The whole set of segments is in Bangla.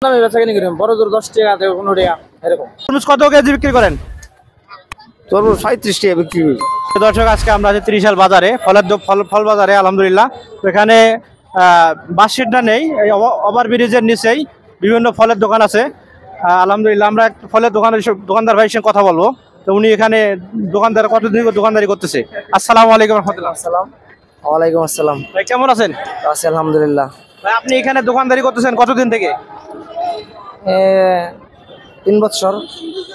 দামে বেচাকেনি করেন, বড় জোর 10 টাকা 15 টাকা এরকম। তরমুজ কত কেজি বিক্রি করেন? তরমুজ 35 টাকা বিক্রি করি। দর্শক, আজকে আমরা আছি ত্রিশাল বাজারে, ফল বাজারে। আলহামদুলিল্লাহ, এখানে বাস সিটটা নেই, এই ওভারব্রিজের নিচেই বিভিন্ন ফলের দোকান আছে। আলহামদুলিল্লাহ, আমরা একটা ফলের দোকানদার ভাইয়ের সঙ্গে কথা বলবো। তো উনি এখানে কতদিন দোকানদারি করতেছে। আসসালামু আলাইকুম রহমতুল্লাহ। ওয়ালাইকুম আসসালাম। ভাই কেমন আছেন? আছি আলহামদুলিল্লাহ। ভাই আপনি এখানে দোকানদারি করতেছেন কতদিন থেকে? 3 বছর।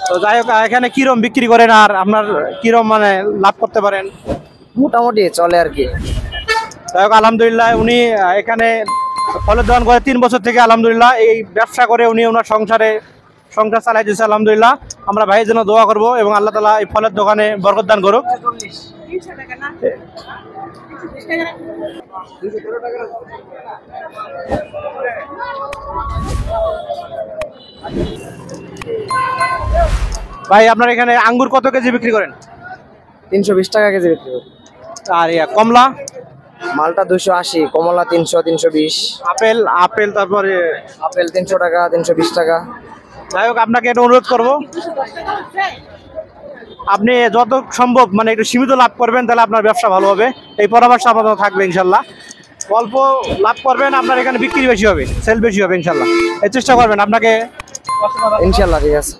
তো যাই হোক, এখানে কিরম বিক্রি করেন আর আপনার কিরম মানে লাভ করতে পারেন? মোটামুটি চলে আর কি। যাই হোক, আলহামদুলিল্লাহ, উনি এখানে ফলের দোকান করে 3 বছর থেকে। আলহামদুলিল্লাহ, এই ব্যবসা করে উনি ওনার সংসার চালাই দিচ্ছে। আলহামদুলিল্লাহ, আমরা ভাইয়ের জন্য দোয়া করবো এবং আল্লাহ তাআলা এই ফলের দোকানে বরকত দান করুক। ভাই আপনার এখানে আঙ্গুর কত কেজি বিক্রি করেন? 320 টাকা কেজি বিক্রি করি। আর কমলা? মালটা 280, কমলা 300, 320। আপেল তারপরে আপেল 300 টাকা, 320 টাকা। যাই হোক, আপনাকে একটা অনুরোধ করবো, আপনি যত সম্ভব মানে একটু সীমিত লাভ করবেন, তাহলে আপনার ব্যবসা ভালো হবে। এই পরামর্শ আপনার থাকবে ইনশাল্লাহ। অল্প লাভ করবেন, আপনার এখানে বিক্রি বেশি হবে, সেল বেশি হবে ইনশাল্লাহ। এই চেষ্টা করবেন। আপনাকে ইনশাল্লাহ ঠিক আছে।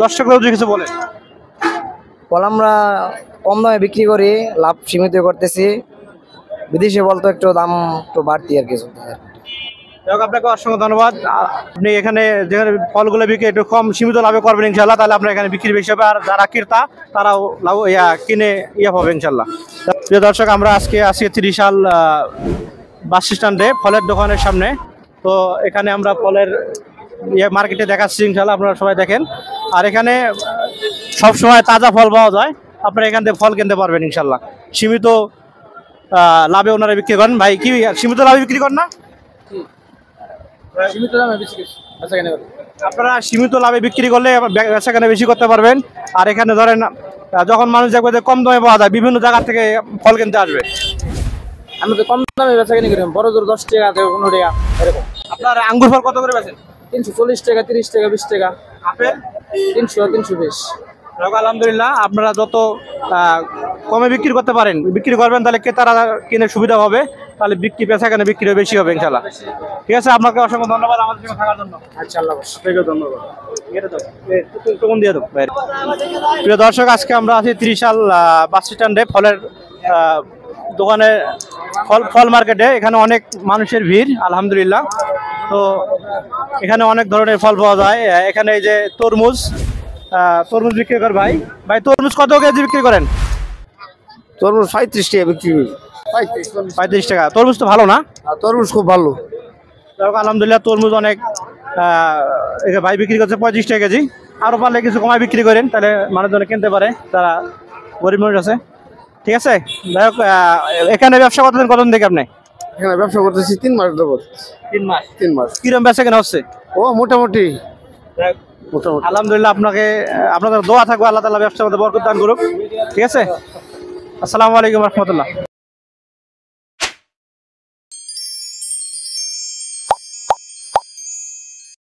দর্শকরা কিছু বলেন। ফল আমরা কম দামে বিক্রি করি, লাভ সীমিত করতেছি। বিদেশে বলতো একটু দাম একটু বাড়তি আর কিছু। আপনাকে অসংখ্য ধন্যবাদ। আপনি এখানে যেখানে ফলগুলো বিক্রি একটু কম সীমিত লাভে করবেন ইনশাল্লাহ, তাহলে আপনার এখানে বিক্রি বেশি হবে, আর যারা ক্রেতা তারাও লাভ কিনে পাবে ইনশাল্লাহ। প্রিয় দর্শক, আমরা আজকে ত্রিশাল বাস স্ট্যান্ডে ফলের দোকানের সামনে। তো এখানে আমরা ফলের মার্কেটে দেখাচ্ছি ইনশাল্লাহ, আপনারা সবাই দেখেন। আর এখানে সবসময় তাজা ফল পাওয়া যায়, আপনারা এখান থেকে ফল কিনতে পারবেন ইনশাল্লাহ। সীমিত লাভে ওনারা বিক্রি করেন। ভাই কি সীমিত লাভে বিক্রি করেন না? সীমিত দামে বেচাকেনি করি। আপনারা সীমিত লাভে বিক্রি করলে বেচাকেনা বেশি করতে পারবেন। আর এখানে ধরেন যখন মানুষ দেখবে যে কম দামে পাওয়া যায়, বিভিন্ন জায়গা থেকে ফল কিনতে আসবে। আমরা তো কম দামে বেচাকেনি করি, বড় জোর 10 টাকা 15 টাকা এরকম। আপনার আঙ্গুর ফল কত করে বেচেন? 340 টাকা, 30 টাকা, 20 টাকা। আপেল 300, 320। আলহামদুলিল্লাহ, আপনারা যত কমে বিক্রি করতে পারেন বিক্রি করবেন, তাহলে ক্রেতারা কিনে সুবিধা হবে, তাহলে বেচাকেনা বিক্রি বেশি হবে ইনশাল্লাহ। ঠিক আছে, আপনাকে অসংখ্য ধন্যবাদ আমাদের সঙ্গে থাকার জন্য। আচ্ছা, আল্লাহ ধন্যবাদ। প্রিয় দর্শক, আজকে আমরা আছি ত্রিশাল বাস স্ট্যান্ডে ফলের দোকানে, ফল মার্কেটে। এখানে অনেক মানুষের ভিড় আলহামদুলিল্লাহ। তো এখানে অনেক ধরনের ফল পাওয়া যায়। এখানে এই যে তরমুজ বিক্রি করেন। ভাই তরমুজ কত কেজি বিক্রি করেন? তরমুজ 35 টাকা বিক্রি করি। 35 টাকা। তরমুজ তো ভালো না? তরমুজ খুব ভালো। আলহামদুলিল্লাহ, তরমুজ অনেক ভাই বিক্রি করছে 35 টাকা কেজি। আরো পারলে কিছু কমায় বিক্রি করেন, তাহলে মানুষজন কিনতে পারে, তারা গরিব মানুষ আছে। ঠিক আছে, যাই হোক, এখানে ব্যবসা কতদিন থেকে আপনি এখানে ব্যবসা করতেছি? 3 মাস যাবত। 3 মাস। কিরকম বেচা কেনা হচ্ছে? ও মোটামুটি। আলহামদুলিল্লাহ, আপনাদের দোয়া থাকবে, আল্লাহ তাআলা ব্যবসার মধ্যে বরকত দান করুক। ঠিক আছে, আসসালামু আলাইকুম রহমতুল্লাহ।